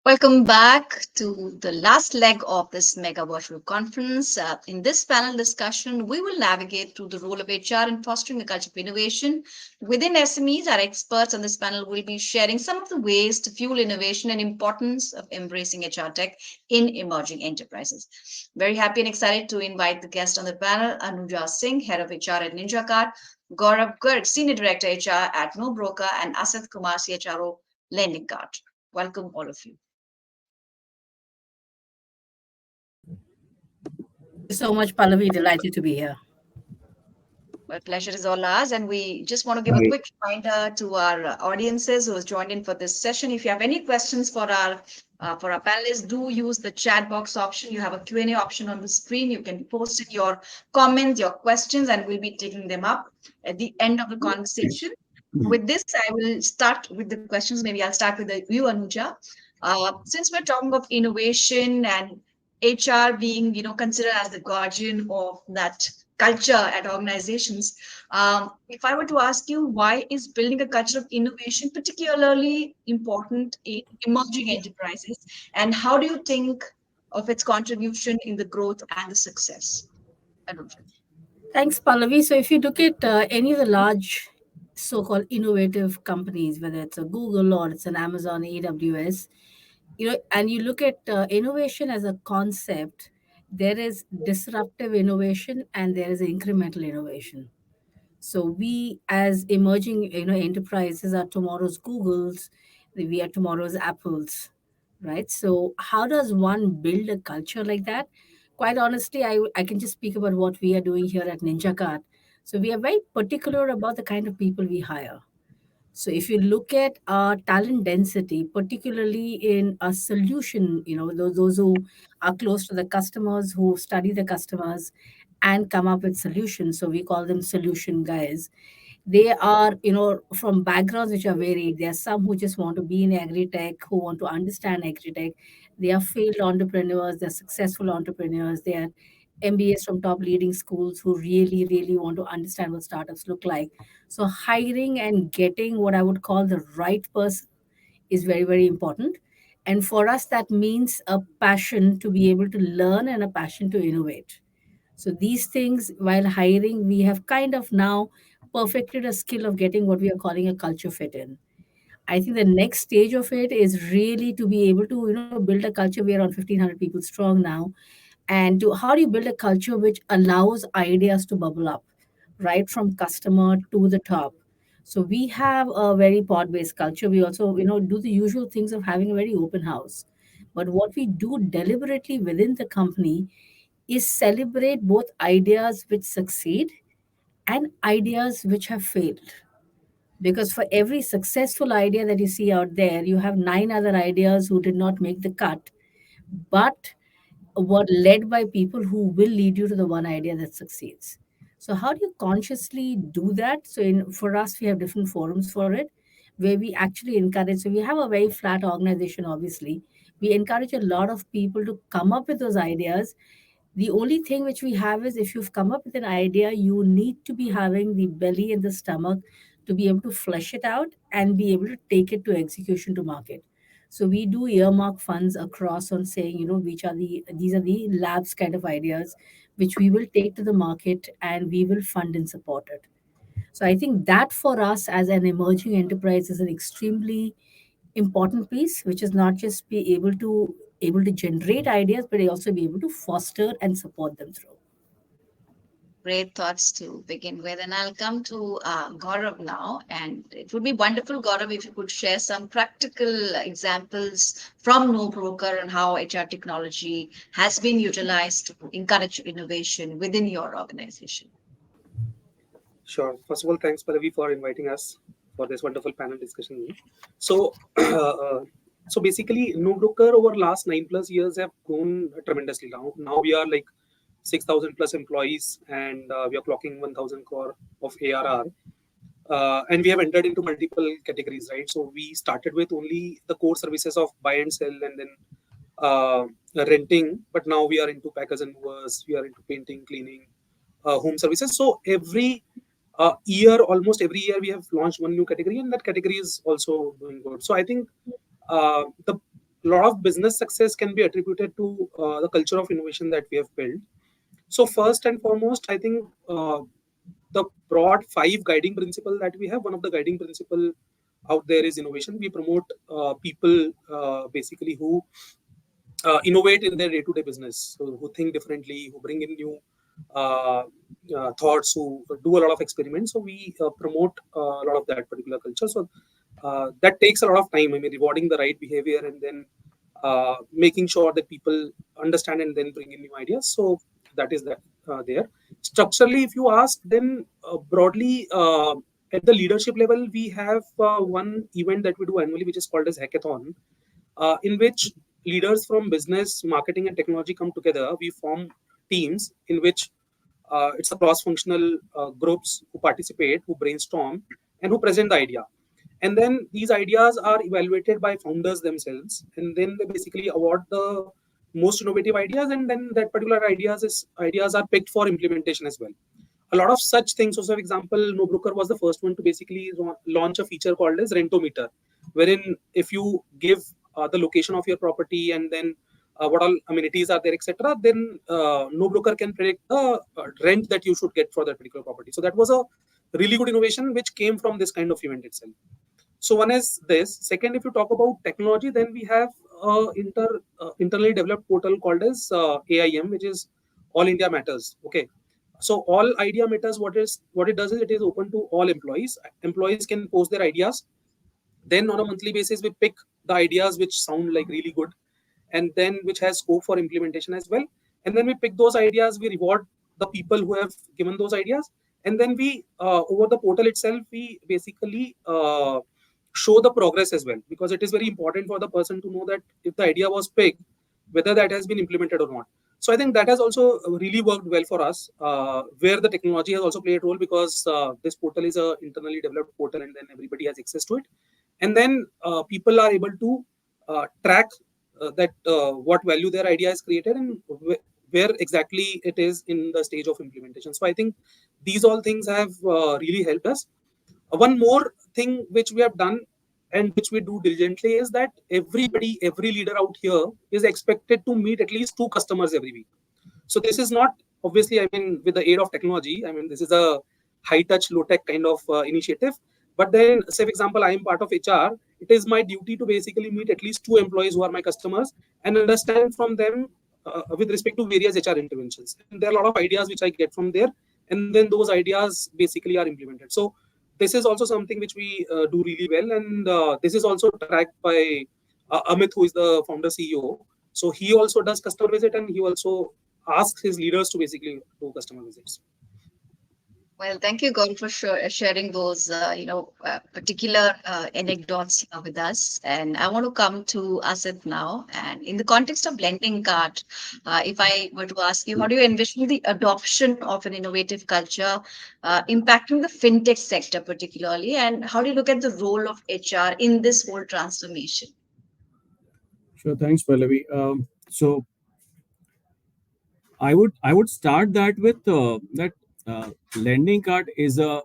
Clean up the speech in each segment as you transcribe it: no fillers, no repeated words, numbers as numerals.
Welcome back to the last leg of this mega virtual conference. In this panel discussion, we will navigate through the role of HR in fostering a culture of innovation within SMEs. Our experts on this panel will be sharing some of the ways to fuel innovation and importance of embracing HR tech in emerging enterprises. Very happy and excited to invite the guest on the panel, Anuja Singh, Head of HR at NinjaCard, Gaurav Garg, Senior Director HR at No Broker, and Asad Kumar, CHRO, Lending Card. Welcome, all of you. Thank you so much, Pallavi. Delighted to be here. My pleasure is all ours. And we just want to give a quick reminder to our audiences who has joined in for this session. If you have any questions for our panelists, do use the chat box option. You have a Q&A option on the screen. You can post in your comments, your questions, and we'll be taking them up at the end of the conversation. With this, I will start with the questions. Maybe I'll start with you, Anuja. Since we're talking of innovation and HR being, considered as the guardian of that culture at organizations. If I were to ask you, why is building a culture of innovation particularly important in emerging enterprises, and how do you think of its contribution in the growth and the success? Anuj. Thanks, Pallavi. So, if you look at any of the large so-called innovative companies, whether it's a Google or it's an Amazon, AWS, and you look at innovation as a concept, there is disruptive innovation and there is incremental innovation. So we, as emerging, enterprises, are tomorrow's Googles, we are tomorrow's Apples, right? So how does one build a culture like that? Quite honestly, I can just speak about what we are doing here at NinjaCart. So we are very particular about the kind of people we hire. So if you look at talent density, particularly in a solution, those who are close to the customers, who study the customers and come up with solutions. So we call them solution guys. They are, from backgrounds which are varied. There are some who just want to be in agri-tech, who want to understand agri-tech. They are failed entrepreneurs, they're successful entrepreneurs, they are MBAs from top leading schools who really, really want to understand what startups look like. So hiring and getting what I would call the right person is very, very important. And for us, that means a passion to be able to learn and a passion to innovate. So these things, while hiring, we have kind of now perfected a skill of getting what we are calling a culture fit in. I think the next stage of it is really to be able to, build a culture. We are on 1,500 people strong now, and to how do you build a culture which allows ideas to bubble up right from customer to the top. So we have a very pod based culture. We also do the usual things of having a very open house, but what we do deliberately within the company is celebrate both ideas which succeed and ideas which have failed, because for every successful idea that you see out there, you have nine other ideas who did not make the cut, but were led by people who will lead you to the one idea that succeeds. So how do you consciously do that? So for us, we have different forums for it, where we actually encourage. So we have a very flat organization, obviously. We encourage a lot of people to come up with those ideas. The only thing which we have is, if you've come up with an idea, you need to be having the belly and the stomach to be able to flesh it out and be able to take it to execution to market. So we do earmark funds across on saying, which are these are the labs kind of ideas which we will take to the market and we will fund and support it. So I think that for us as an emerging enterprise is an extremely important piece, which is not just be able to generate ideas, but also be able to foster and support them through. Great thoughts to begin with. And I'll come to Gaurav now. And it would be wonderful, Gaurav, if you could share some practical examples from No Broker and how HR technology has been utilized to encourage innovation within your organization. Sure. First of all, thanks, Pallavi, for inviting us for this wonderful panel discussion. So, so basically, No Broker over last 9+ years have grown tremendously. Now we are like 6,000 plus employees, and we are clocking 1,000 crore of ARR. And we have entered into multiple categories, right? So we started with only the core services of buy and sell, and then uh, renting. But now we are into packers and movers. We are into painting, cleaning, home services. So almost every year, we have launched one new category, and that category is also doing good. So I think the a lot of business success can be attributed to the culture of innovation that we have built. So first and foremost, I think the broad 5 guiding principle that we have, one of the guiding principle out there is innovation. We promote people basically who innovate in their day-to-day business, so who think differently, who bring in new uh, thoughts, who do a lot of experiments. So we promote a lot of that particular culture. So that takes a lot of time. I mean, rewarding the right behavior and then making sure that people understand and then bring in new ideas. So that is that there. Structurally, if you ask, then broadly at the leadership level, we have one event that we do annually, which is called as Hackathon, in which leaders from business, marketing, and technology come together. We form teams in which it's a cross-functional groups who participate, who brainstorm, and who present the idea. And then these ideas are evaluated by founders themselves, and then they basically award the most innovative ideas, and then that particular ideas are picked for implementation as well. A lot of such things. So, for example, NoBroker was the first one to basically launch a feature called as Rentometer, wherein if you give the location of your property and then what all amenities are there, etc., then NoBroker can predict the rent that you should get for that particular property. So that was a really good innovation which came from this kind of event itself. So one is this. Second, if you talk about technology, then we have internally developed portal called as AIM, which is All India Matters. Okay. So all idea matters. What it does is it is open to all employees. Employees can post their ideas. Then on a monthly basis, we pick the ideas which sound like really good, and then which has scope for implementation as well. And then we pick those ideas. We reward the people who have given those ideas, and then we over the portal itself, we basically show the progress as well, because it is very important for the person to know that if the idea was picked, whether that has been implemented or not. So I think that has also really worked well for us, where the technology has also played a role, because this portal is a internally developed portal, and then everybody has access to it. And then people are able to track that what value their idea has created and where exactly it is in the stage of implementation. So I think these all things have really helped us. One more thing which we have done and which we do diligently is that every leader out here is expected to meet at least 2 customers every week. So this is not, obviously, I mean, with the aid of technology, I mean, this is a high touch, low tech kind of initiative. But then, say, for example, I am part of HR. It is my duty to basically meet at least 2 employees who are my customers and understand from them with respect to various HR interventions. And there are a lot of ideas which I get from there. And then those ideas basically are implemented. So this is also something which we do really well. And this is also tracked by Amit, who is the founder CEO. So he also does customer visit, and he also asks his leaders to basically do customer visits. Well, thank you, Gaurav, for sharing those, particular anecdotes with us. And I want to come to Asif now. And in the context of Blending Cart, if I were to ask you, how do you envision the adoption of an innovative culture impacting the fintech sector particularly? And how do you look at the role of HR in this whole transformation? Sure, thanks, Pallavi. So I would start that with that Lending Cart is a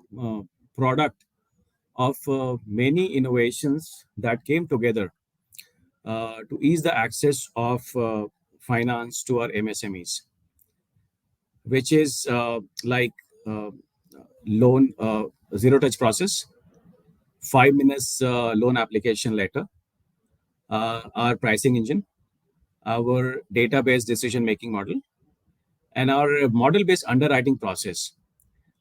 product of many innovations that came together to ease the access of finance to our MSMEs, which is like loan zero touch process, 5 minutes loan application letter, our pricing engine, our database decision making model, and our model based underwriting process.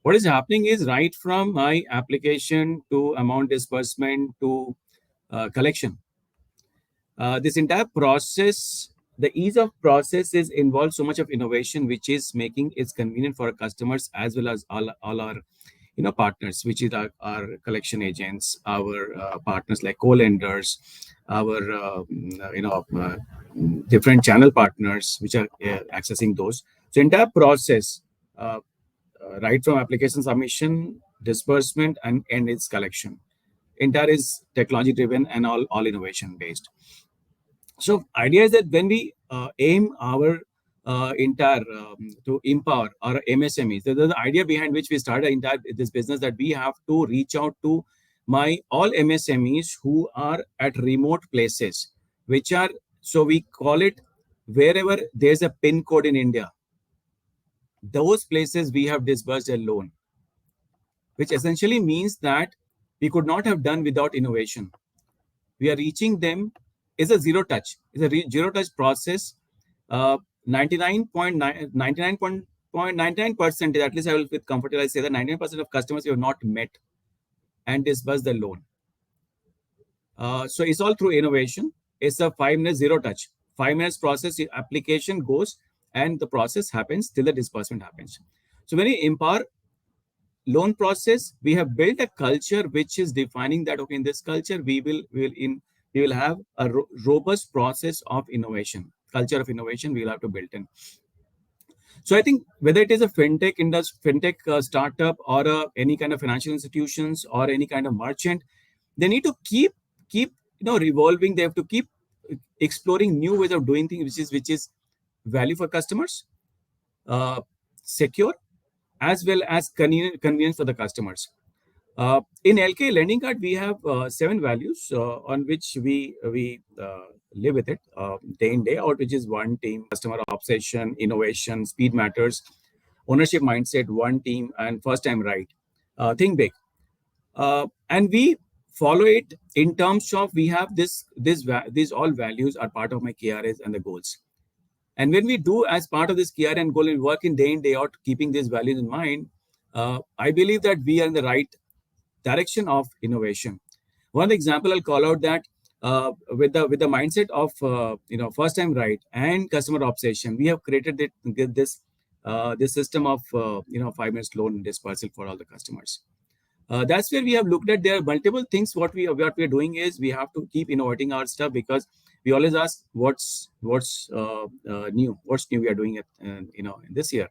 What is happening is right from my application to amount disbursement to collection. This entire process, the ease of process is involved so much of innovation, which is making it convenient for our customers as well as all our partners, which is our collection agents, our partners like co-lenders, our different channel partners which are accessing those. So entire process, right from application submission, disbursement, and its collection, entire is technology driven and all innovation based. So idea is that when we aim our entire to empower our MSMEs, the idea behind which we started this business, that we have to reach out to all MSMEs who are at remote places, which are So we call it wherever there's a pin code in India, those places we have disbursed a loan, which essentially means that we could not have done without innovation. We are reaching them. Is a zero touch. It's a zero touch process. 99.99%, at least I will feel comfortable. I say that 99% of customers we have not met and disbursed the loan. So it's all through innovation. It's a 5 minute zero touch. 5 minutes process, the application goes and the process happens till the disbursement happens. So when we empower loan process, we have built a culture which is defining that, okay, in this culture we will have a robust process of innovation, culture of innovation we'll have to build in. So I think whether it is a fintech industry, fintech startup, or any kind of financial institutions or any kind of merchant, they need to keep revolving. They have to keep exploring new ways of doing things, which is value for customers, secure, as well as convenience for the customers. In LK Lending Card, we have 7 values on which we live with it day in, day out, which is one team, customer obsession, innovation, speed matters, ownership mindset, one team, and first time right. Think big. And we follow it in terms of we have these all values are part of my KRAs and the goals. And when we do as part of this KRA and goal, we work in day out, keeping these values in mind. I believe that we are in the right direction of innovation. One example I'll call out that with the mindset of first time right and customer obsession, we have created this system of 5 minutes loan dispersal for all the customers. That's where we have looked at. There are multiple things. What we are doing is we have to keep innovating our stuff, because we always ask what's new we are doing it in this year.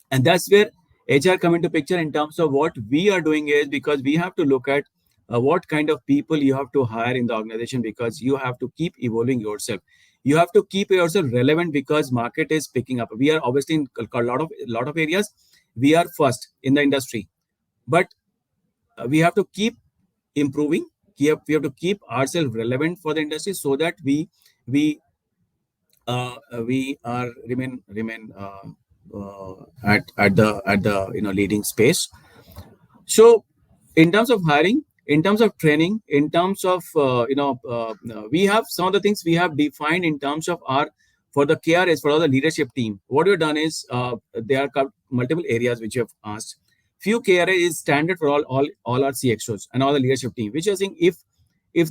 And that's where HR come into picture in terms of what we are doing is, because we have to look at what kind of people you have to hire in the organization, because you have to keep evolving yourself. You have to keep yourself relevant because market is picking up. We are obviously in a lot of areas. We are first in the industry, but we have to keep improving. We have to keep ourselves relevant for the industry so that we are remain at the leading space. So in terms of hiring, in terms of training, in terms of we have some of the things we have defined in terms of our for the KRAs, for all the leadership team. What we've done is there are multiple areas which you have asked. Few KRA is standard for all our CXOs and all the leadership team, which is saying if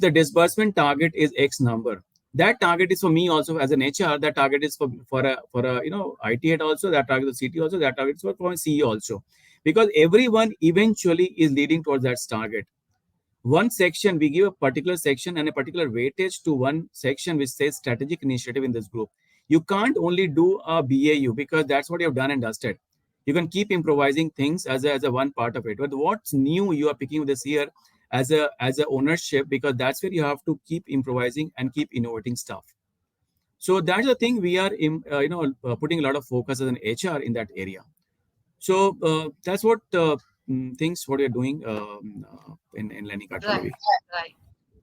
the disbursement target is X number, that target is for me also as an HR. That target is for a IT head also. That target is CT also. That target is for a CEO also, because everyone eventually is leading towards that target. One section, we give a particular section and a particular weightage to one section which says strategic initiative in this group. You can't only do a BAU because that's what you have done and dusted. You can keep improvising things as a one part of it. But what's new you are picking this year as a ownership, because that's where you have to keep improvising and keep innovating stuff. So that's the thing we are putting a lot of focus as an HR in that area. So that's what things what you're doing in Lending Card. Right.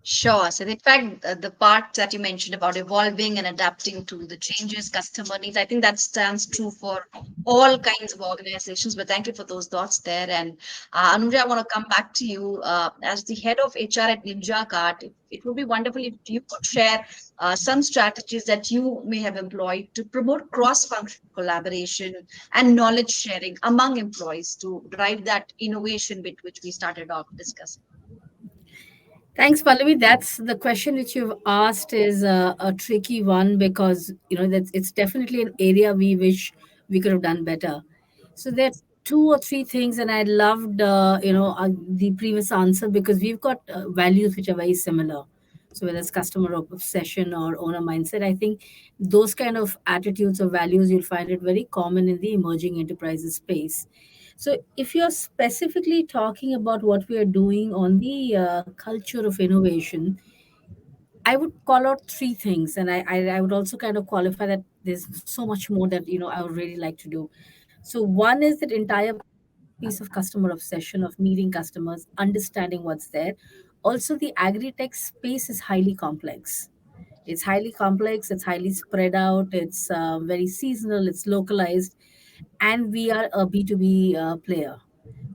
Sure. So in fact, the part that you mentioned about evolving and adapting to the changes, customer needs, I think that stands true for all kinds of organizations. But thank you for those thoughts there. And Anuja, I want to come back to you as the head of HR at Ninja Cart. It would be wonderful if you could share some strategies that you may have employed to promote cross-functional collaboration and knowledge sharing among employees to drive that innovation bit which we started off discussing. Thanks, Pallavi. That's the question which you've asked is a tricky one, because it's definitely an area we wish we could have done better. So there are 2 or 3 things, and I loved the previous answer, because we've got values which are very similar. So whether it's customer obsession or owner mindset, I think those kind of attitudes or values, you'll find it very common in the emerging enterprises space. So, if you're specifically talking about what we are doing on the culture of innovation, I would call out 3 things, and I would also kind of qualify that there's so much more that I would really like to do. So, one is that entire piece of customer obsession, of meeting customers, understanding what's there. Also, the agri tech space is highly complex. It's highly complex, it's highly spread out, it's very seasonal, it's localized, and we are a B2B player.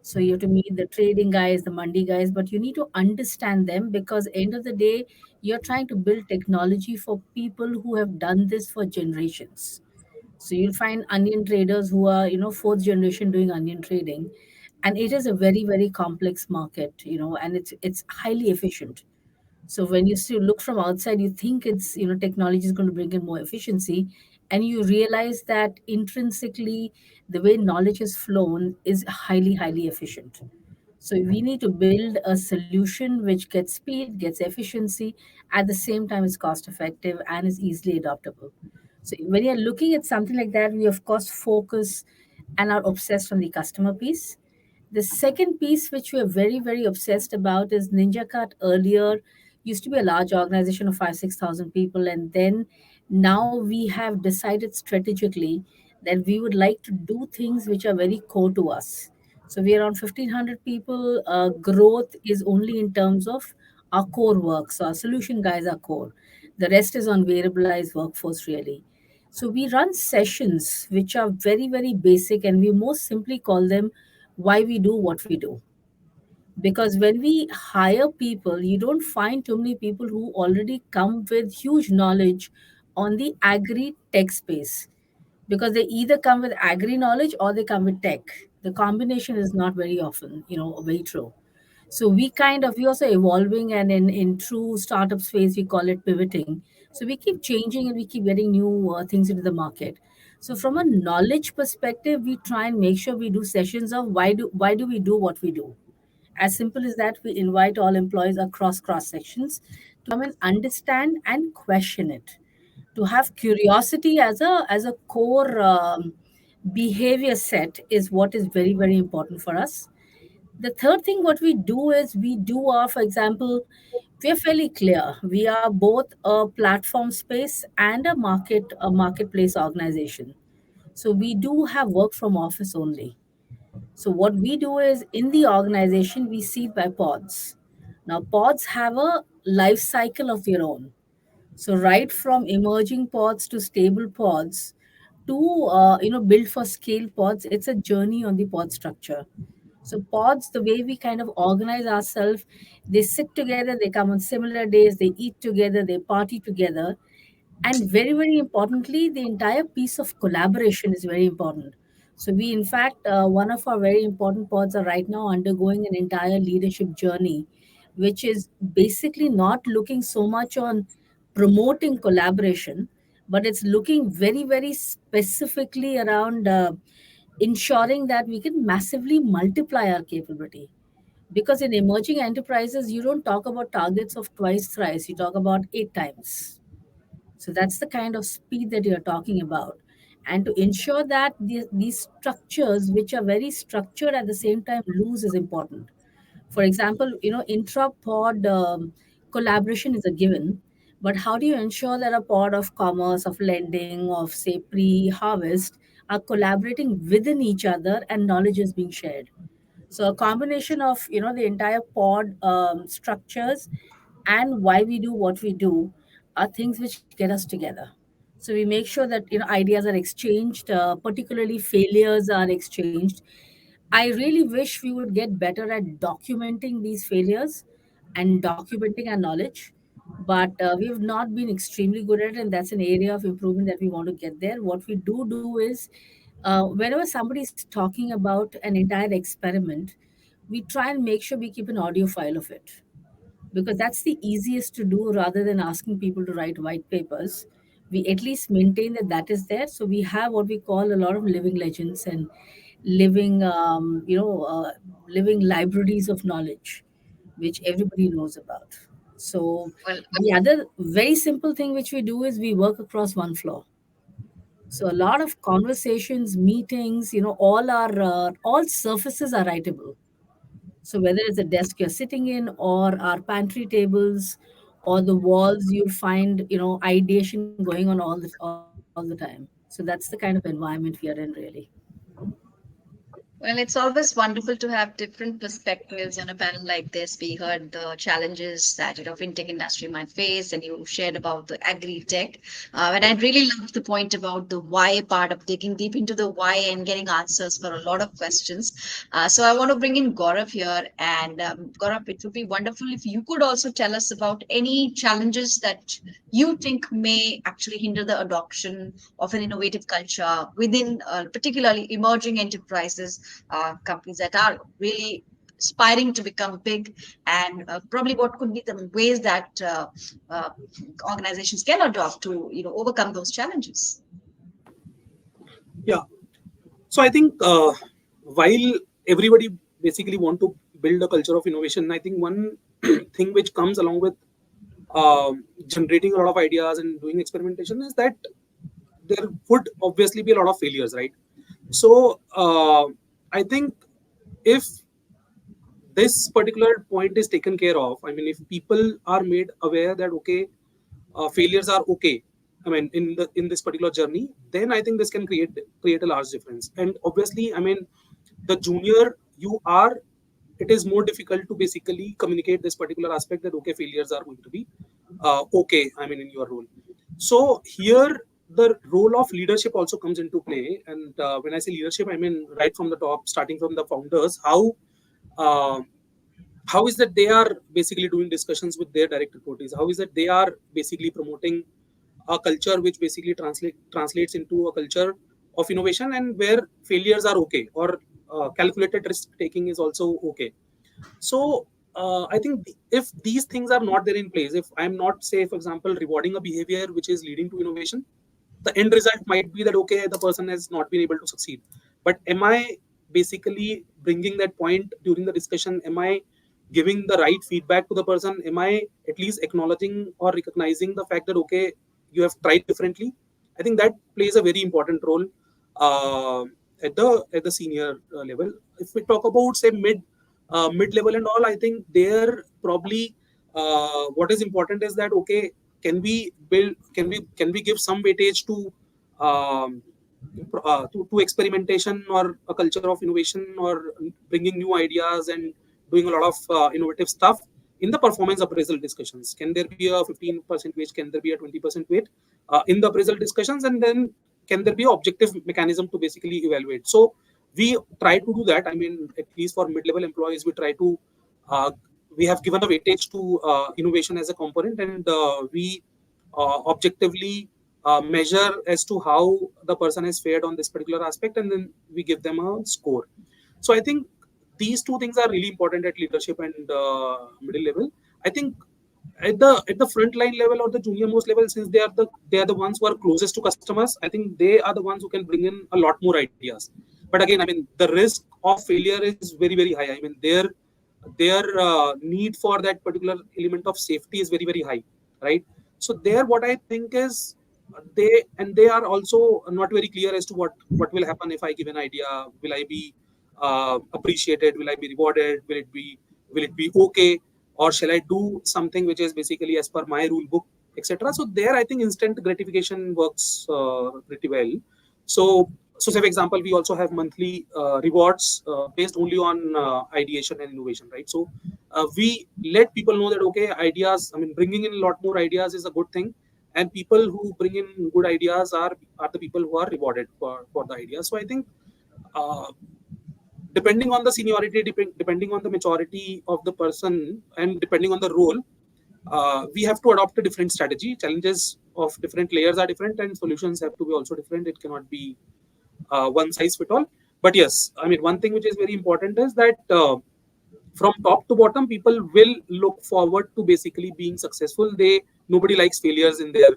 So you have to meet the trading guys, the mandi guys, but you need to understand them, because end of the day, you're trying to build technology for people who have done this for generations. So you'll find onion traders who are, fourth generation doing onion trading, and it is a very, very complex market, and it's highly efficient. So when you see, look from outside, you think it's, technology is going to bring in more efficiency, and you realize that intrinsically, the way knowledge is flown is highly, highly efficient. So we need to build a solution which gets speed, gets efficiency, at the same time is cost effective and is easily adoptable. So when you're looking at something like that, we of course focus and are obsessed on the customer piece. The second piece, which we are very, very obsessed about, is NinjaCut earlier used to be a large organization of 5, 6,000 people. And then now we have decided strategically that we would like to do things which are very core to us. So we are around 1,500 people. Growth is only in terms of our core work. So our solution guys are core. The rest is on variabilized workforce, really. So we run sessions which are very, very basic, and we most simply call them why we do what we do. Because when we hire people, you don't find too many people who already come with huge knowledge on the agri tech space, because they either come with agri knowledge or they come with tech. The combination is not very often, very true. So we also evolving, and in true startup space we call it pivoting. So we keep changing and we keep getting new things into the market. So from a knowledge perspective, we try and make sure we do sessions of why do we do what we do. As simple as that, we invite all employees across cross sections to come and understand and question it, to have curiosity as a core behavior set is what is very, very important for us. The third thing what we do is we do our, for example, we are fairly clear. We are both a platform space and a marketplace organization. So we do have work from office only. So what we do is in the organization we seed by pods. Now pods have a life cycle of their own. So right from emerging pods to stable pods to build for scale pods, it's a journey on the pod structure. So pods, the way we kind of organize ourselves, they sit together, they come on similar days, they eat together, they party together. And very, very importantly, the entire piece of collaboration is very important. So we, in fact, one of our very important pods are right now undergoing an entire leadership journey, which is basically not looking so much on promoting collaboration, but it's looking very, very specifically around ensuring that we can massively multiply our capability. Because in emerging enterprises, you don't talk about targets of twice, thrice, you talk about 8 times. So that's the kind of speed that you're talking about. And to ensure that these structures, which are very structured at the same time loose, is important. For example, intra-pod collaboration is a given, but how do you ensure that a pod of commerce, of lending, of say pre-harvest are collaborating within each other and knowledge is being shared? So a combination of the entire pod structures and why we do what we do are things which get us together. So we make sure that ideas are exchanged, particularly failures are exchanged. I really wish we would get better at documenting these failures and documenting our knowledge, but we've not been extremely good at it, and that's an area of improvement that we want to get there. What we do is, whenever somebody is talking about an entire experiment, we try and make sure we keep an audio file of it, because that's the easiest to do rather than asking people to write white papers. We at least maintain that that is there. So we have what we call a lot of living legends and living, living libraries of knowledge, which everybody knows about. So Well, the other very simple thing which we do is we work across one floor. So a lot of conversations, meetings, all surfaces are writable. So whether it's the desk you're sitting in or our pantry tables or the walls, you'll find, ideation going on all the time. So that's the kind of environment we are in, really. Well, it's always wonderful to have different perspectives on a panel like this. We heard the challenges that fintech industry might face, and you shared about the agri tech. And I really loved the point about the why part of digging deep into the why and getting answers for a lot of questions. So I want to bring in Gaurav here, and Gaurav, it would be wonderful if you could also tell us about any challenges that you think may actually hinder the adoption of an innovative culture within, particularly emerging enterprises, companies that are really aspiring to become big, and probably what could be the ways that uh, organizations can adopt to overcome those challenges. Yeah. So I think while everybody basically want to build a culture of innovation, I think one thing which comes along with generating a lot of ideas and doing experimentation is that there would obviously be a lot of failures, right? So I think if this particular point is taken care of, I mean, if people are made aware that okay, failures are okay, I mean, in this particular journey, then I think this can create a large difference. And obviously, I mean, the junior you are, it is more difficult to basically communicate this particular aspect that okay, failures are going to be okay, I mean, in your role. So here the role of leadership also comes into play. And when I say leadership, I mean right from the top, starting from the founders, uh, how is that they are basically doing discussions with their direct reportees, how is that they are basically promoting a culture which basically translates into a culture of innovation, and where failures are okay, or calculated risk taking is also okay. So I think if these things are not there in place, if I'm not, say, for example, rewarding a behavior which is leading to innovation, the end result might be that okay, the person has not been able to succeed. But am I basically bringing that point during the discussion? Am I giving the right feedback to the person? Am I at least acknowledging or recognizing the fact that okay, you have tried differently? I think that plays a very important role uh, at the senior level. If we talk about, say, mid level and all, I think there probably what is important is that okay, can we give some weightage um, to experimentation or a culture of innovation, or bringing new ideas and doing a lot of innovative stuff in the performance appraisal discussions? Can there be a 15% weight? Can there be a 20% weight in the appraisal discussions? And then can there be an objective mechanism to basically evaluate? So we try to do that. I mean, at least for mid-level employees, we try to uh, we have given a weightage to innovation as a component, and we objectively measure as to how the person has fared on this particular aspect, and then we give them a score. So I think these two things are really important at leadership and middle level. I think at the front line level or the junior most level, since they are the ones who are closest to customers, I think they are the ones who can bring in a lot more ideas. But again, I mean, the risk of failure is very, very high. I mean, their need for that particular element of safety is very, very high, right? So there, what I think is they are also not very clear as to what will happen if I give an idea. Will I be appreciated? Will I be rewarded? Will it be okay? Or shall I do something which is basically as per my rule book, etc.? So there, I think instant gratification works pretty well. So, so say for example, we also have monthly rewards based only on ideation and innovation, right? So we let people know that okay, ideas. I mean, bringing in a lot more ideas is a good thing, and people who bring in good ideas are the people who are rewarded for the ideas. So I think. Depending on the seniority, depending on the maturity of the person, and depending on the role, we have to adopt a different strategy. Challenges of different layers are different, and solutions have to be also different. It cannot be one size fit all. But yes, I mean, one thing which is very important is that from top to bottom, people will look forward to basically being successful. Nobody likes failures in their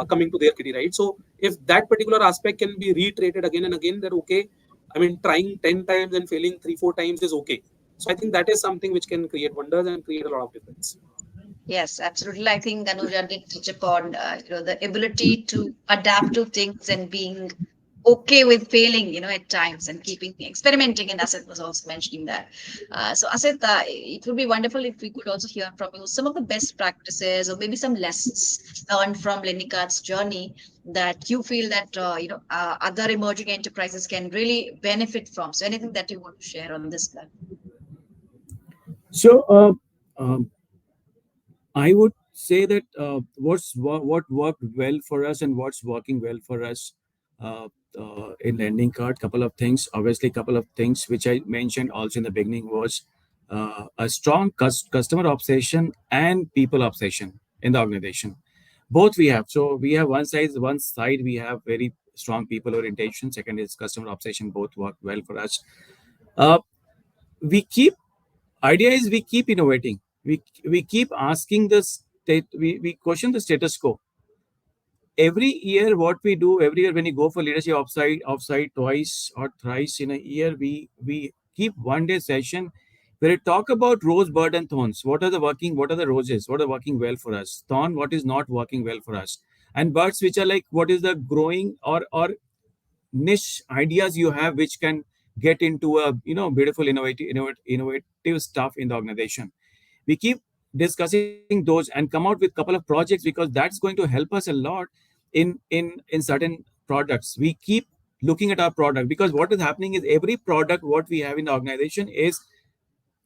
coming to their kitty, right? So if that particular aspect can be reiterated again and again, that okay, I mean, trying 10 times and failing 3-4 times is okay. So I think that is something which can create wonders and create a lot of difference. Yes, absolutely. I think Anuja did touch upon the ability to adapt to things and being okay with failing, at times and keeping experimenting. And Asit was also mentioning that. So Asit, it would be wonderful if we could also hear from you some of the best practices or maybe some lessons learned from Lennicard's journey that you feel that, other emerging enterprises can really benefit from. So anything that you want to share on this plan? So, I would say that what worked well for us and what's working well for us uh, in lending card. Couple of things, obviously, couple of things which I mentioned also in the beginning was a strong customer obsession and people obsession in the organization. Both we have. So we have one side we have very strong people orientation. Second is customer obsession. Both work well for us. Uh, we keep idea is we keep innovating, we keep asking the state, we question the status quo every year. What we do every year when you go for leadership offsite twice or thrice in a year, we keep one day session where we talk about rose, bud and thorns. What are the roses, what are working well for us, thorn what is not working well for us, and buds which are like what is the growing or niche ideas you have which can get into a beautiful innovative stuff in the organization. We keep discussing those and come out with a couple of projects because that's going to help us a lot in certain products. We keep looking at our product because what is happening is every product what we have in the organization is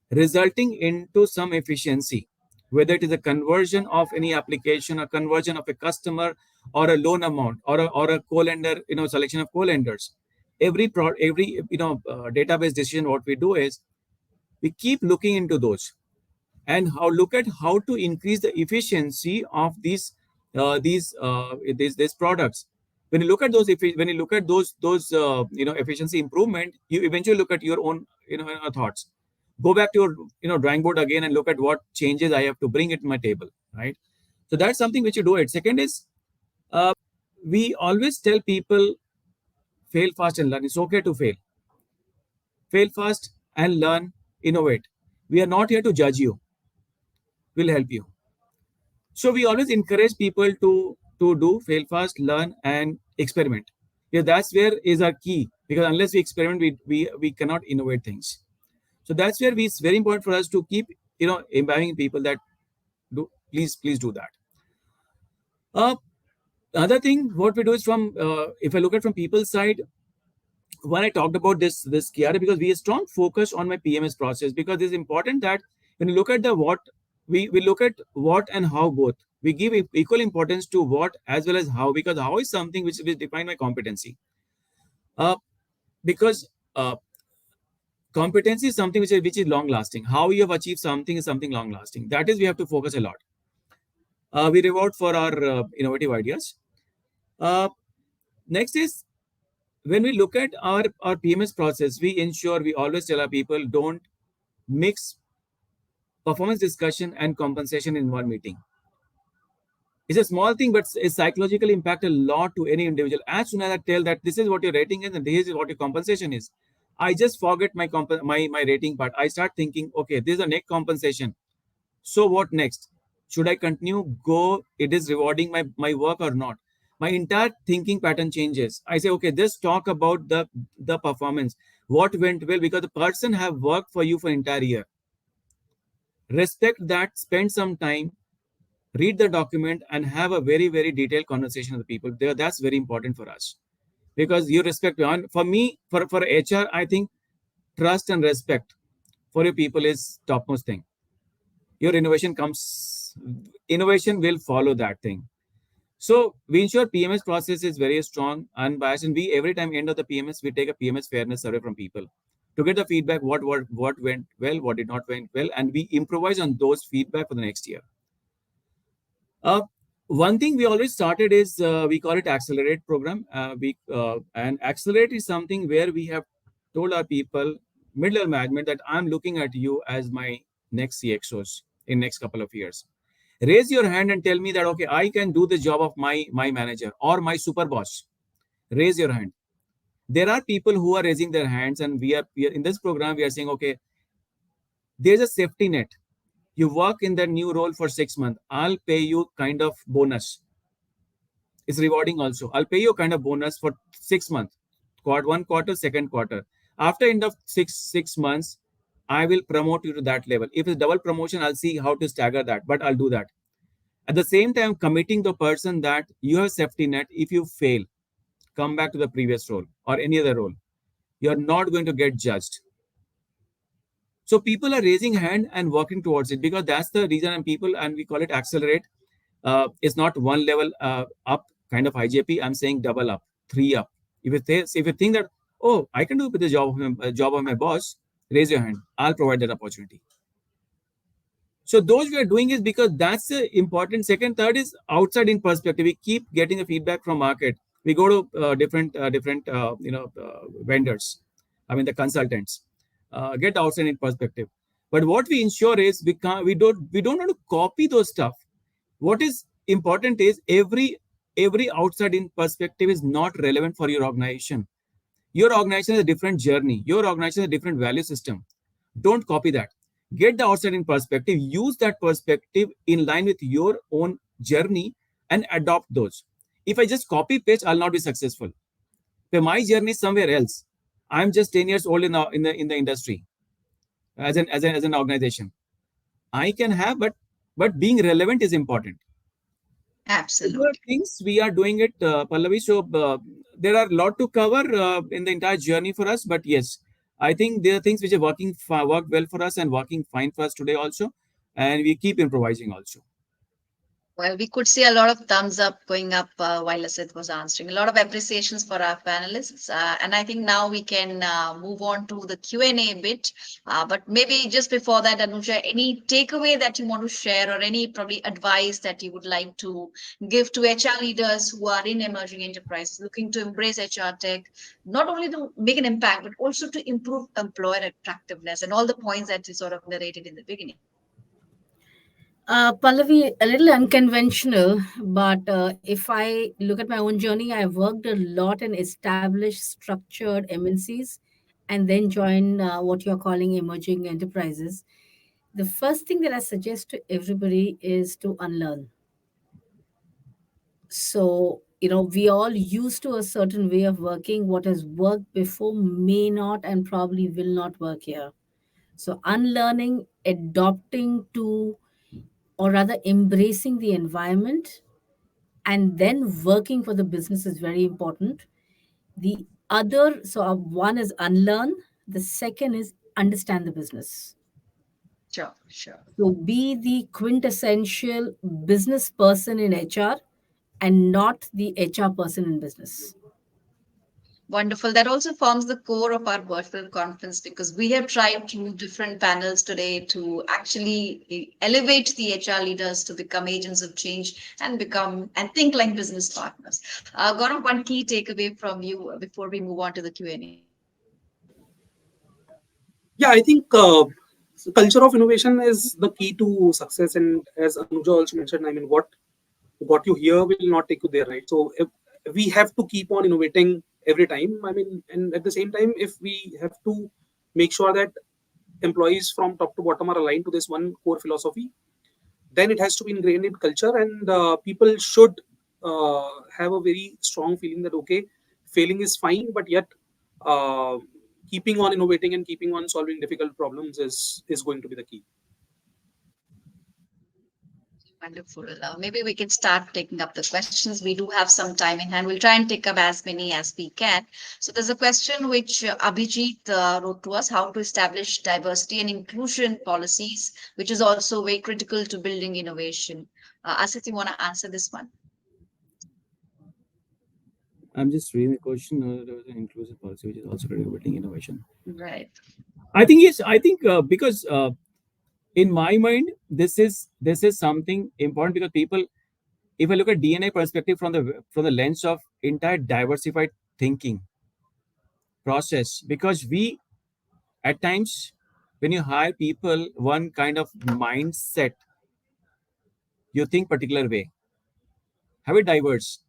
resulting into some efficiency, whether it is a conversion of any application, a conversion of a customer, or a loan amount, or a co-lender, selection of co-lenders. Every database decision, what we do is we keep looking into those and look at how to increase the efficiency of these products. When you look at those efficiency improvement, you eventually look at your own thoughts. Go back to your drawing board again and look at what changes I have to bring it to my table, right? So that's something which you do it. Second is we always tell people fail fast and learn. It's okay to fail fast and learn, innovate. We are not here to judge you, we'll help you. So we always encourage people to do fail fast, learn, and experiment. Yeah, that's where is our key, because unless we experiment, we cannot innovate things. So that's where it's very important for us to keep imbibing people that please do that. Another thing what we do is from if I look at from people's side, when I talked about this KRA, because we are strong focus on my PMS process, because it's important that when you look at the what, we look at what and how both. We give equal importance to what as well as how, because how is something which define my competency. Because competency is something which is long lasting. How you have achieved something is something long lasting. That is, we have to focus a lot. We reward for our innovative ideas. Next is, when we look at our PMS process, we ensure, we always tell our people, don't mix performance discussion and compensation in one meeting. It's a small thing, but it psychologically impact a lot to any individual. As soon as I tell that this is what your rating is and this is what your compensation is, I just forget my rating part. I start thinking, okay, this is a net compensation. So what next? Should I continue? Go? It is rewarding my work or not? My entire thinking pattern changes. I say, okay, just talk about the performance. What went well, because the person have worked for you for entire year. Respect that, spend some time, read the document, and have a very, very detailed conversation with the people. That's very important for us, because you respect. For me, for HR, I think trust and respect for your people is topmost thing. Your innovation will follow that thing. So we ensure PMS process is very strong, unbiased, and we every time end of the PMS, we take a PMS fairness survey from people to get the feedback, what went well, what did not went well, and we improvise on those feedback for the next year. One thing we always started is we call it Accelerate program. And Accelerate is something where we have told our people, middle management, that I'm looking at you as my next CXOs in next couple of years. Raise your hand and tell me that, okay, I can do the job of my manager or my super boss. Raise your hand. There are people who are raising their hands, and we are in this program, we are saying, okay, there's a safety net. You work in the new role for 6 months. I'll pay you kind of bonus. It's rewarding also. I'll pay you kind of bonus for 6 months. one quarter, second quarter. After end of six months, I will promote you to that level. If it's double promotion, I'll see how to stagger that, but I'll do that. At the same time, committing the person that you have safety net. If you fail, come back to the previous role or any other role. You're not going to get judged. So people are raising hand and working towards it because that's the reason. And we call it accelerate. It's not one level up kind of IJP. I'm saying double up, 3 up. If you think that, oh, I can do it with the job of my boss, raise your hand. I'll provide that opportunity. So those we are doing is because that's the important. Second, third is outside in perspective. We keep getting the feedback from market. We go to different vendors. I mean the consultants. Get outside in perspective. But what we ensure is we don't want to copy those stuff. What is important is every outside in perspective is not relevant for your organization. Your organization has a different journey. Your organization has a different value system. Don't copy that. Get the outside in perspective. Use that perspective in line with your own journey and adopt those. If I just copy paste, I'll not be successful. But my journey is somewhere else. I'm just 10 years old in the industry as an organization. I can have, but being relevant is important. Absolutely. Things we are doing it, Pallavi. So there are a lot to cover in the entire journey for us. But yes, I think there are things which are worked well for us and working fine for us today also. And we keep improvising also. Well, we could see a lot of thumbs up going up while Asit was answering. A lot of appreciations for our panelists. And I think now we can move on to the Q&A bit. But maybe just before that, Anuja, any takeaway that you want to share or any probably advice that you would like to give to HR leaders who are in emerging enterprises looking to embrace HR tech, not only to make an impact, but also to improve employer attractiveness and all the points that you sort of narrated in the beginning? Pallavi, a little unconventional, but if I look at my own journey, I've worked a lot in established, structured MNCs and then joined what you're calling emerging enterprises. The first thing that I suggest to everybody is to unlearn. So, we all used to a certain way of working. What has worked before may not and probably will not work here. So, unlearning, adopting to, or rather embracing the environment, and then working for the business is very important. The other, so one is unlearn, the second is understand the business. Sure, sure. So be the quintessential business person in HR and not the HR person in business. Wonderful. That also forms the core of our virtual conference because we have tried through different panels today to actually elevate the HR leaders to become agents of change and think like business partners. Gaurav, one key takeaway from you before we move on to the Q&A. Yeah, I think culture of innovation is the key to success. And as Anuja also mentioned, I mean, what you hear will not take you there, right? So if we have to keep on innovating every time. I mean, and at the same time, if we have to make sure that employees from top to bottom are aligned to this one core philosophy, then it has to be ingrained in culture, and people should have a very strong feeling that okay, failing is fine, but yet uh, keeping on innovating and keeping on solving difficult problems is going to be the key. Wonderful. Maybe we can start taking up the questions. We do have some time in hand. We'll try and take up as many as we can. So there's a question which Abhijit wrote to us, how to establish diversity and inclusion policies, which is also very critical to building innovation. Asit, you want to answer this one? I'm just reading the question. There was an inclusive policy, which is also critical to building innovation. Right. I think yes. I think because in my mind, this is something important because people, if I look at DNA perspective from the lens of entire diversified thinking process, because we at times when you hire people, one kind of mindset, you think particular way. Have it diverse.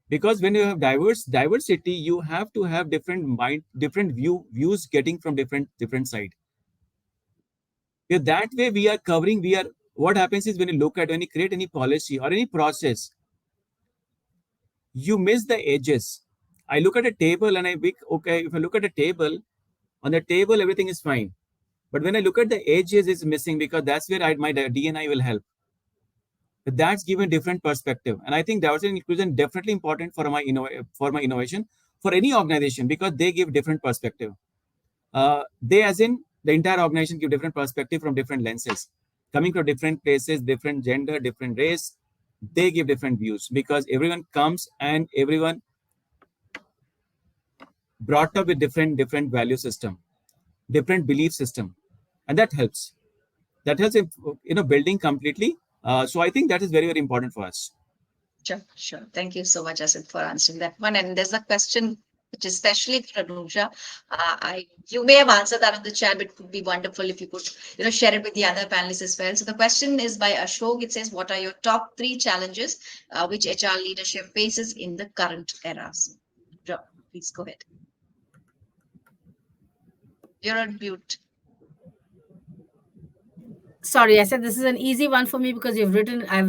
Because when you have diversity, you have to have different views getting from different side. That way we are covering. What happens is when you create any policy or any process, you miss the edges. I look at a table and okay, if I look at a table, on the table, everything is fine. But when I look at the edges, it's missing because that's where my DNI will help. But that's given different perspective. And I think diversity and inclusion definitely important for my innovation for any organization because they give different perspective. They, as in the entire organization, give different perspective from different lenses, coming from different places, different gender, different race. They give different views because everyone comes and everyone brought up with different value system, different belief system, and that helps. That helps in building completely. So I think that is very important for us. Sure, sure. Thank you so much, Asit, for answering that one. And there's a question which is especially for Anusha. You may have answered that on the chat, but it would be wonderful if you could, share it with the other panelists as well. So the question is by Ashok. It says, "What are your top 3 challenges which HR leadership faces in the current era?" So, please go ahead. You're on mute. Sorry, I said this is an easy one for me because I've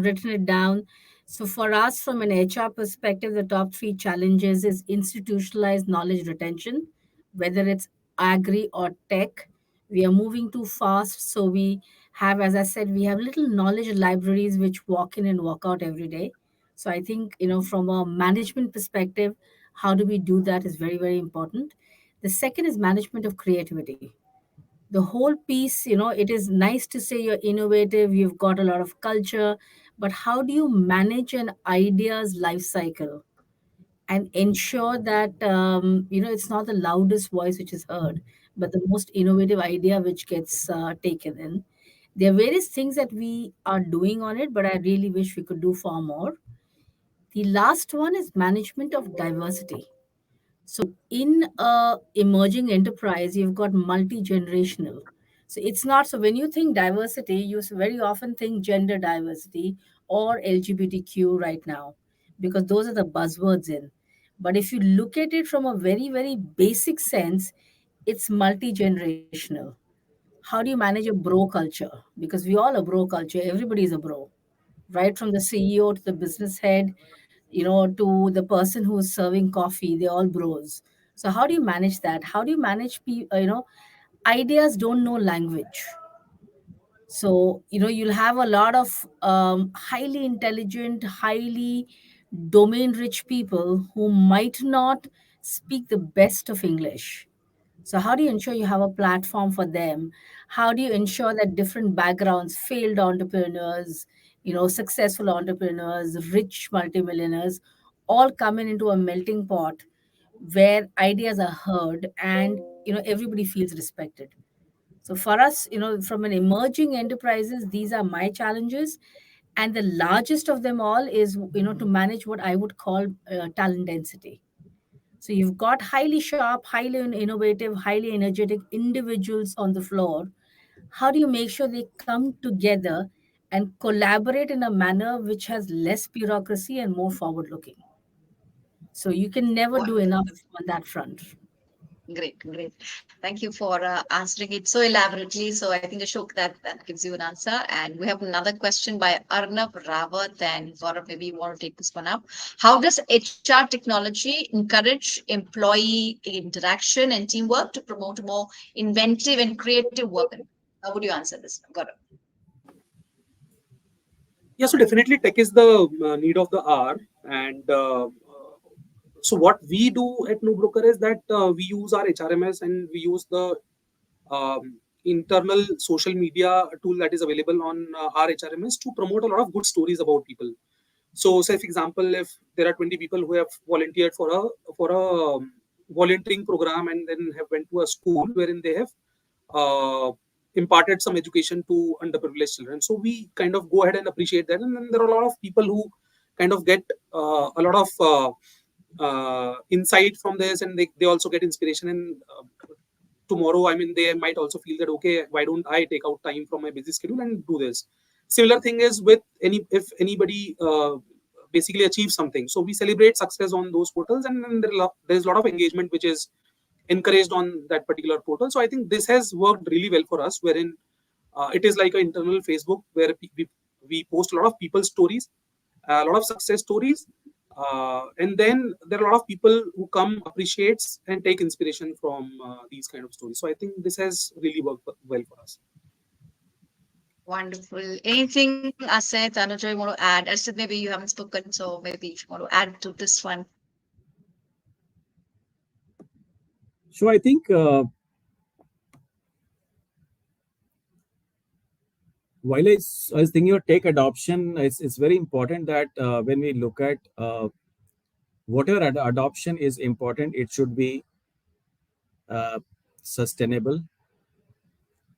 written it down. So for us, from an HR perspective, the top 3 challenges is institutionalized knowledge retention, whether it's agri or tech. We are moving too fast. So we have, as I said, we have little knowledge libraries which walk in and walk out every day. So I think, from a management perspective, how do we do that is very, very important. The second is management of creativity. The whole piece, it is nice to say you're innovative, you've got a lot of culture, but how do you manage an idea's life cycle and ensure that it's not the loudest voice which is heard, but the most innovative idea which gets taken in. There are various things that we are doing on it, but I really wish we could do far more. The last one is management of diversity. So in a emerging enterprise, you've got multi-generational. So it's not, so when you think diversity, you very often think gender diversity or LGBTQ right now, because those are the buzzwords in. But if you look at it from a very, very basic sense, it's multi-generational. How do you manage a bro culture? Because we all a bro culture, everybody's a bro, right from the CEO to the business head, to the person who's serving coffee, they're all bros. So how do you manage that? How do you manage ideas don't know language. So you'll have a lot of highly intelligent, highly domain rich people who might not speak the best of English. So how do you ensure you have a platform for them? How do you ensure that different backgrounds, failed entrepreneurs, successful entrepreneurs, rich multimillionaires, all come in into a melting pot where ideas are heard and everybody feels respected. So for us, from an emerging enterprises, these are my challenges. And the largest of them all is, to manage what I would call talent density. So you've got highly sharp, highly innovative, highly energetic individuals on the floor. How do you make sure they come together and collaborate in a manner which has less bureaucracy and more forward looking? So you can never do enough Wonderful. on that front. Great, great. Thank you for answering it so elaborately. So I think, Ashok, that gives you an answer. And we have another question by Arnav Rawat, and Gaurav, maybe you want to take this one up. How does HR technology encourage employee interaction and teamwork to promote more inventive and creative work? How would you answer this, Gaurav? Yeah, so definitely tech is the need of the hour. And so what we do at NuBroker is that we use our HRMS and we use the internal social media tool that is available on our HRMS to promote a lot of good stories about people. So, say for example, if there are 20 people who have volunteered for a volunteering program and then have went to a school wherein they have imparted some education to underprivileged children. So we kind of go ahead and appreciate that, and then there are a lot of people who kind of get a lot of insight from this, and they also get inspiration. And tomorrow, I mean, they might also feel that, okay, why don't I take out time from my busy schedule and do this? Similar thing is with if anybody basically achieves something. So we celebrate success on those portals, and then there's a lot of engagement which is encouraged on that particular portal. So I think this has worked really well for us, wherein it is like an internal Facebook where we post a lot of people's stories, a lot of success stories, And then there are a lot of people who come, appreciates, and take inspiration from these kind of stories. So I think this has really worked well for us. Wonderful. Anything, Asit, Anuja, you want to add? Asit, maybe you haven't spoken, so maybe you want to add to this one. So I think while I was thinking of tech adoption, it's very important that when we look at whatever adoption is important, it should be sustainable,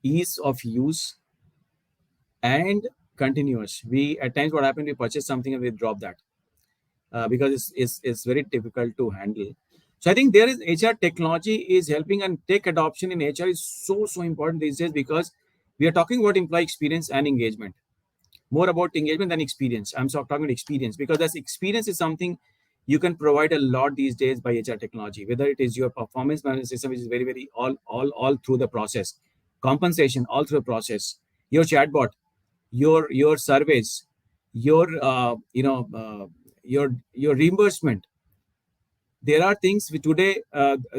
ease of use, and continuous. We at times what happened, we purchase something and we drop that because it's very difficult to handle. So I think there is HR technology is helping, and tech adoption in HR is so important these days because we are talking about employee experience and engagement. More about engagement than experience. I'm talking about experience because that's experience is something you can provide a lot these days by HR technology, whether it is your performance management system, which is very all through the process, compensation all through the process, your chatbot, your surveys, your your reimbursement. There are things we today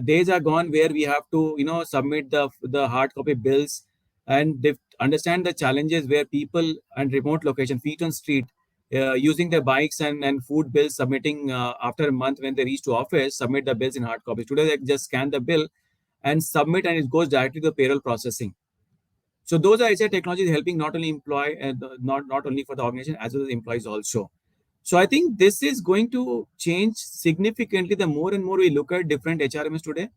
days are gone where we have to submit the hard copy bills and understand the challenges where people and remote location feet on street using their bikes and food bills, submitting after a month when they reach to office, submit the bills in hard copies. Today they just scan the bill and submit, and it goes directly to the payroll processing. So those are HR technologies helping not only employ not only for the organization as well as employees also. So I think this is going to change significantly the more and more we look at different HRMS today.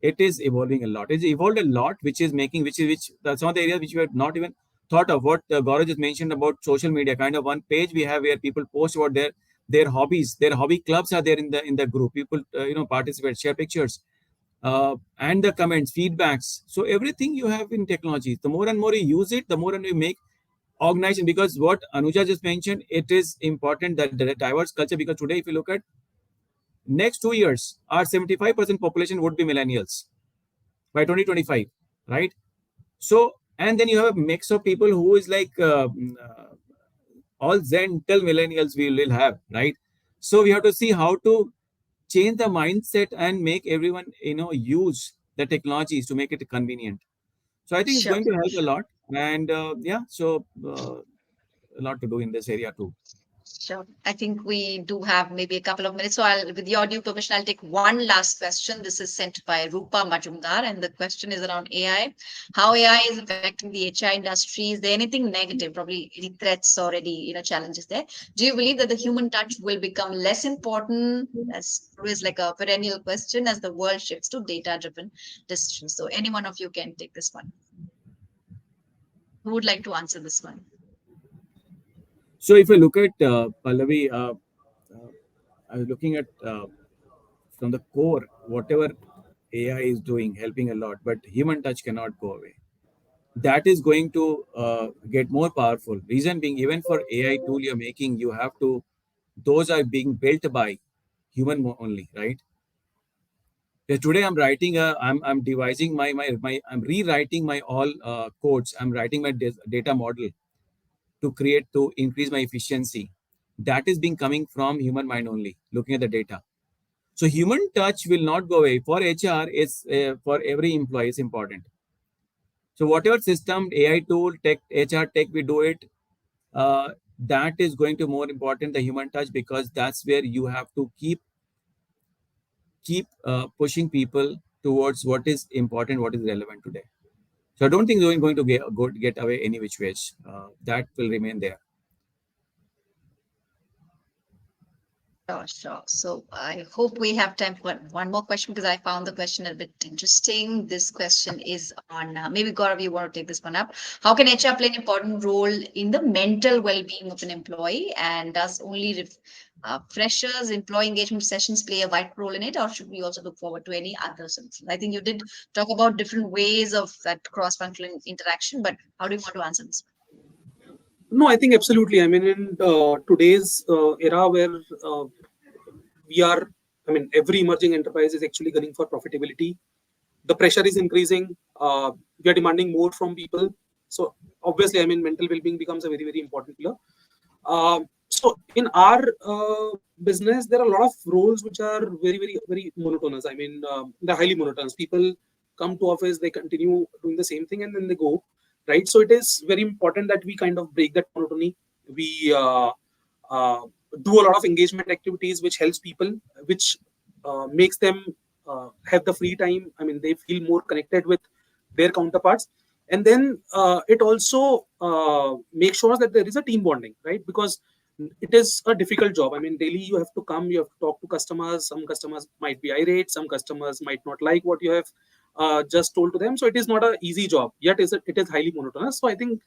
It is evolving a lot. It's evolved a lot, which is making that's some of the areas which we have not even thought of. What Gaurav just mentioned about social media, kind of one page we have where people post about their hobbies, their hobby clubs are there in the group. People participate, share pictures, and the comments, feedbacks. So everything you have in technology, the more and more you use it, the more and more you make organization. Because what Anuja just mentioned, it is important that the diverse culture, because today if you look at next 2 years, our 75% population would be millennials by 2025, right? So, and then you have a mix of people who is like all Zen till millennials we will have, right? So we have to see how to change the mindset and make everyone use the technologies to make it convenient. So I think it's Sure. going to help a lot. And so a lot to do in this area too. Sure. I think we do have maybe a couple of minutes. So with your due permission, I'll take one last question. This is sent by Rupa Majumdar, and the question is around AI. How AI is affecting the HR industry? Is there anything negative, probably any threats or any challenges there? Do you believe that the human touch will become less important? As always, like a perennial question as the world shifts to data-driven decisions. So any one of you can take this one. Who would like to answer this one? So if you look at Pallavi, I was looking at from the core, whatever AI is doing, helping a lot, but human touch cannot go away. That is going to get more powerful. Reason being, even for AI tool you're making, you have to, those are being built by human only, right? Today I'm writing I'm devising I'm rewriting my all codes. I'm writing my data model to increase my efficiency. That is being coming from human mind only, looking at the data. So human touch will not go away. For HR, it's for every employee is important. So whatever system, AI tool, tech, HR tech, we do it, that is going to more important the human touch, because that's where you have to keep pushing people towards what is important, what is relevant today. So I don't think we're going to get away any which ways. That will remain there. Sure. So I hope we have time for one more question, because I found the question a bit interesting. This question is on maybe Gaurav, you want to take this one up. How can HR play an important role in the mental well-being of an employee? And does only freshers, employee engagement sessions play a vital role in it, or should we also look forward to any other solutions? I think you did talk about different ways of that cross-functional interaction, but how do you want to answer this? No, I think absolutely. I mean, in today's era where we are, I mean, every emerging enterprise is actually gunning for profitability. The pressure is increasing. We are demanding more from people. So obviously, I mean, mental well-being becomes a very important pillar. So in our business, there are a lot of roles which are very, very, very monotonous. I mean, they're highly monotonous. People come to office, they continue doing the same thing, and then they go, right? So it is very important that we kind of break that monotony. We uh, do a lot of engagement activities which helps people, which makes them have the free time. I mean, they feel more connected with their counterparts, and then it also makes sure that there is a team bonding, right? Because it is a difficult job. I mean, daily you have to come, you have to talk to customers. Some customers might be irate, some customers might not like what you have just told to them. So it is not an easy job. Yet it is highly monotonous. So I think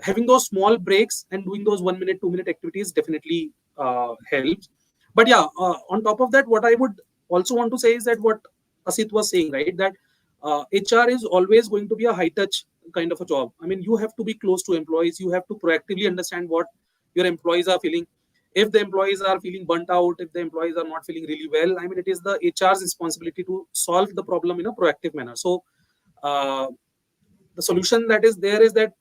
having those small breaks and doing those 1 minute, 2 minute activities definitely helps. But yeah, on top of that, what I would also want to say is that what Asit was saying, right? That HR is always going to be a high touch kind of a job. I mean, you have to be close to employees. You have to proactively understand what your employees are feeling. If the employees are feeling burnt out, if the employees are not feeling really well, I mean, it is the HR's responsibility to solve the problem in a proactive manner. So uh, the solution that is there is that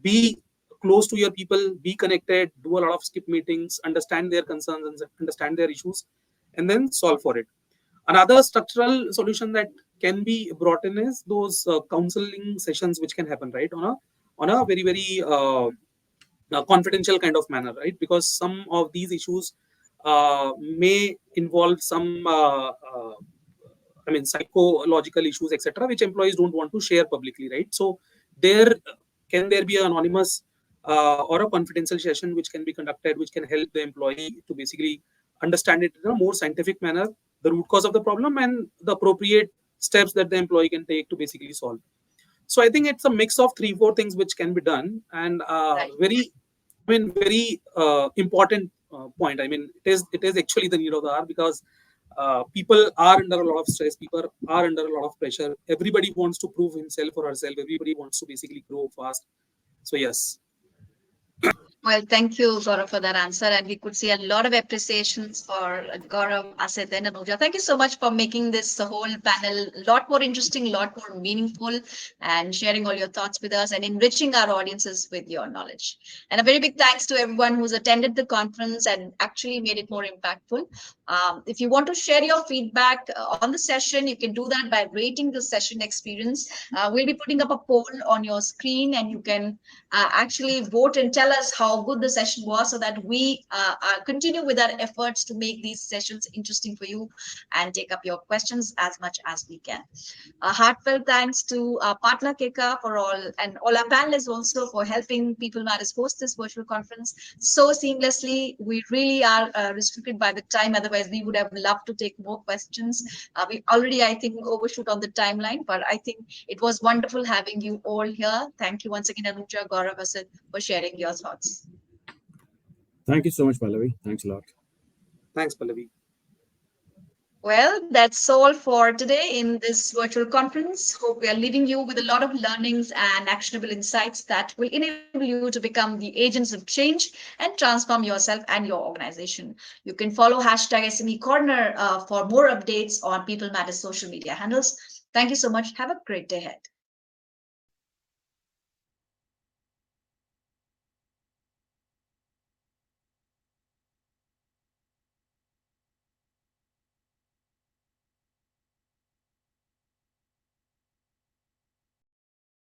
be close to your people, be connected, do a lot of skip meetings, understand their concerns and understand their issues, and then solve for it. Another structural solution that can be brought in is those counseling sessions which can happen, right, on a very, very confidential kind of manner, right? Because some of these issues may involve some I mean, psychological issues, etc., which employees don't want to share publicly, right? So there can there be an anonymous or a confidential session which can be conducted, which can help the employee to basically understand it in a more scientific manner, the root cause of the problem and the appropriate steps that the employee can take to basically solve. So I think it's a mix of 3 4 things which can be done, and Right. very important point. I mean, it is actually the need of the hour, because people are under a lot of stress. People are under a lot of pressure. Everybody wants to prove himself or herself. Everybody wants to basically grow fast. So yes. Well, thank you, Gaurav, for that answer. And we could see a lot of appreciations for Gaurav, Asit, and Anuja. Thank you so much for making this whole panel a lot more interesting, a lot more meaningful, and sharing all your thoughts with us and enriching our audiences with your knowledge. And a very big thanks to everyone who's attended the conference and actually made it more impactful. If you want to share your feedback on the session, you can do that by rating the session experience. We'll be putting up a poll on your screen, and you can actually vote and tell us how good the session was, so that we continue with our efforts to make these sessions interesting for you and take up your questions as much as we can. A heartfelt thanks to our partner Keka for all our panelists also for helping People Matters host this virtual conference so seamlessly. We really are restricted by the time, otherwise we would have loved to take more questions. We already, I think, overshoot on the timeline, but I think it was wonderful having you all here. Thank you once again, Anuja, Gaurav, Asit, for sharing your thoughts. Thank you so much, Pallavi. Thanks a lot. Thanks, Pallavi. Well, that's all for today in this virtual conference. Hope we are leaving you with a lot of learnings and actionable insights that will enable you to become the agents of change and transform yourself and your organization. You can follow hashtag SME Corner for more updates on People Matters social media handles. Thank you so much. Have a great day ahead.